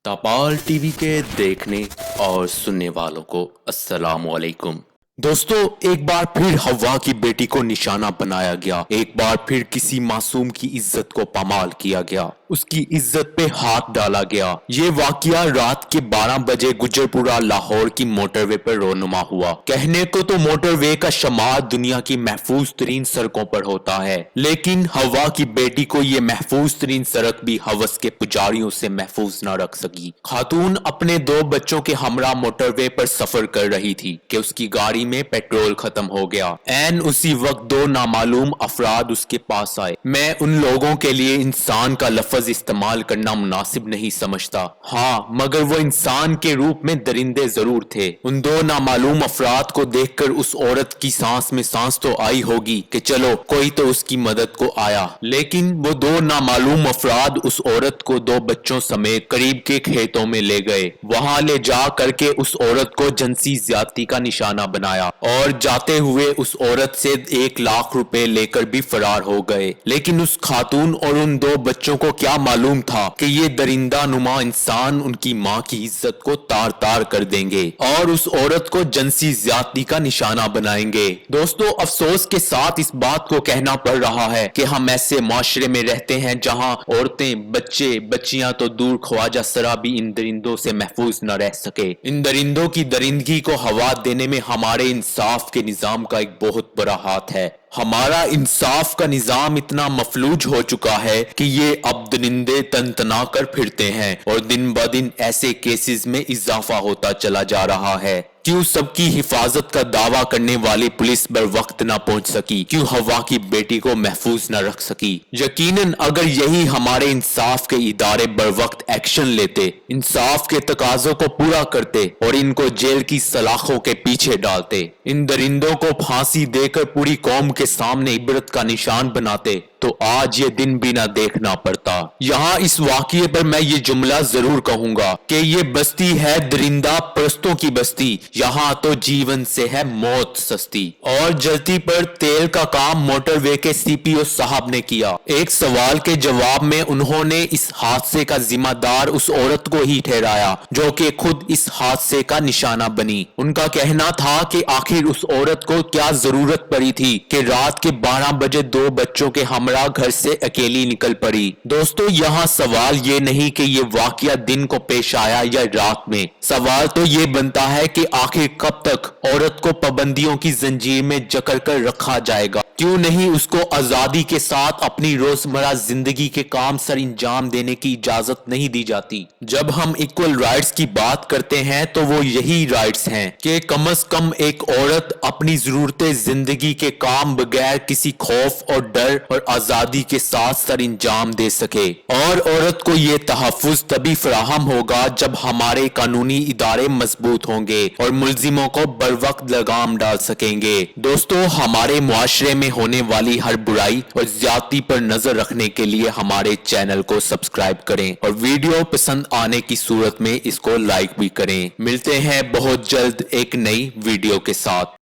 तपाल TV के देखने और सुनने वालों को अस्सलाम वालेकुम। दोस्तों, एक बार फिर हवा की बेटी को निशाना बनाया गया। एक बार फिर किसी मासूम की इज्जत को पामाल किया गया, उसकी इज्जत पे हाथ डाला गया। ये वाकया रात के 12 बजे गुजरपुरा लाहौर की मोटरवे पर रोनुमा हुआ। कहने को तो मोटरवे का शमार दुनिया की महफूज तरीन सड़कों पर होता है, लेकिन हवा की बेटी को ये महफूज तरीन सड़क भी हवस के पुजारियों से महफूज न रख सकी। खातून अपने 2 बच्चों के हमरा मोटरवे पर सफर कर रही थी कि उसकी गाड़ी में पेट्रोल खत्म हो गया। एन उसी वक्त 2 नामालूम अफराद उसके पास आए। मैं उन लोगों के लिए इंसान का लफ्ज इस्तेमाल करना मुनासिब नहीं समझता, हाँ, मगर वो इंसान के रूप में दरिंदे जरूर थे। उन 2 नामालूम अफराद को देखकर उस औरत की सांस में सांस तो आई होगी कि चलो कोई तो उसकी मदद को आया, लेकिन वो 2 नामालूम अफराद उस औरत को 2 बच्चों समेत करीब के खेतों में ले गए। वहां ले जा करके उस औरत को जिनसी ज्यादती का निशाना बनाया और जाते हुए उस औरत से 1 लाख रुपए लेकर भी फरार हो गए। लेकिन उस खातून और उन 2 बच्चों को क्या मालूम था कि ये दरिंदा नुमा इंसान उनकी माँ की इज्जत को तार तार कर देंगे और उस औरत को जिनसी ज्यादती का निशाना बनाएंगे। दोस्तों, अफसोस के साथ इस बात को कहना पड़ रहा है कि हम ऐसे माशरे में रहते हैं जहाँ औरतें, बच्चे, बच्चियां तो दूर, ख्वाजा सरा भी इन दरिंदों से महफूज न रह सके। इन दरिंदों की दरिंदगी को हवा देने में हमारे इंसाफ के निजाम का एक बहुत बड़ा हाथ है। हमारा इंसाफ का निजाम इतना मफलूज हो चुका है कि ये अब दरिंदे तनतना कर फिरते हैं और दिन ब दिन ऐसे केसेस में इजाफा होता चला जा रहा है। क्यों सबकी हिफाजत का दावा करने वाली पुलिस बर वक्त न पहुंच सकी? क्यों हवा की बेटी को महफूज न रख सकी? यकीनन अगर यही हमारे इंसाफ के इदारे बर वक्त एक्शन लेते, इंसाफ के तकाजों को पूरा करते और इनको जेल की सलाखों के पीछे डालते, इन दरिंदों को फांसी देकर पूरी कौम के सामने इबरत का निशान बनाते, तो आज ये दिन भी ना देखना पड़ता। यहाँ इस वाक़ये पर मैं ये जुमला जरूर कहूंगा कि ये बस्ती है दरिंदा परस्तों की बस्ती, यहाँ तो जीवन से है मौत सस्ती। और जल्दी पर तेल का काम मोटरवे के सीपीओ साहब ने किया। एक सवाल के जवाब में उन्होंने इस हादसे का जिम्मेदार उस औरत को ही ठहराया जो कि खुद इस हादसे का निशाना बनी। उनका कहना था कि आखिर उस औरत को क्या जरूरत पड़ी थी कि रात के 12 बजे 2 बच्चों के हमरा घर से अकेली निकल पड़ी। दोस्तों, यहाँ सवाल ये नहीं कि ये वाकया दिन को पेश आया या रात में, सवाल तो ये बनता है कि आखिर कब तक औरत को पाबंदियों की जंजीर में जकड़ कर रखा जाएगा? क्यों नहीं उसको आजादी के साथ अपनी रोजमर्रा जिंदगी के काम सर अंजाम देने की इजाजत नहीं दी जाती? जब हम इक्वल राइट्स की बात करते हैं तो वो यही राइट्स हैं कि कम से कम एक औरत अपनी जरूरतें जिंदगी के काम बगैर किसी खौफ और डर और आजादी के साथ सर अंजाम दे सके। और औरत को ये तहफ्फुज तभी फराहम होगा जब हमारे कानूनी इदारे मजबूत होंगे और मुल्जिमों को बर वक्त लगाम डाल सकेंगे। दोस्तों, हमारे मुआशरे में होने वाली हर बुराई और ज्यादती पर नजर रखने के लिए हमारे चैनल को सब्सक्राइब करें और वीडियो पसंद आने की सूरत में इसको लाइक भी करें। मिलते हैं बहुत जल्द एक नई वीडियो के साथ।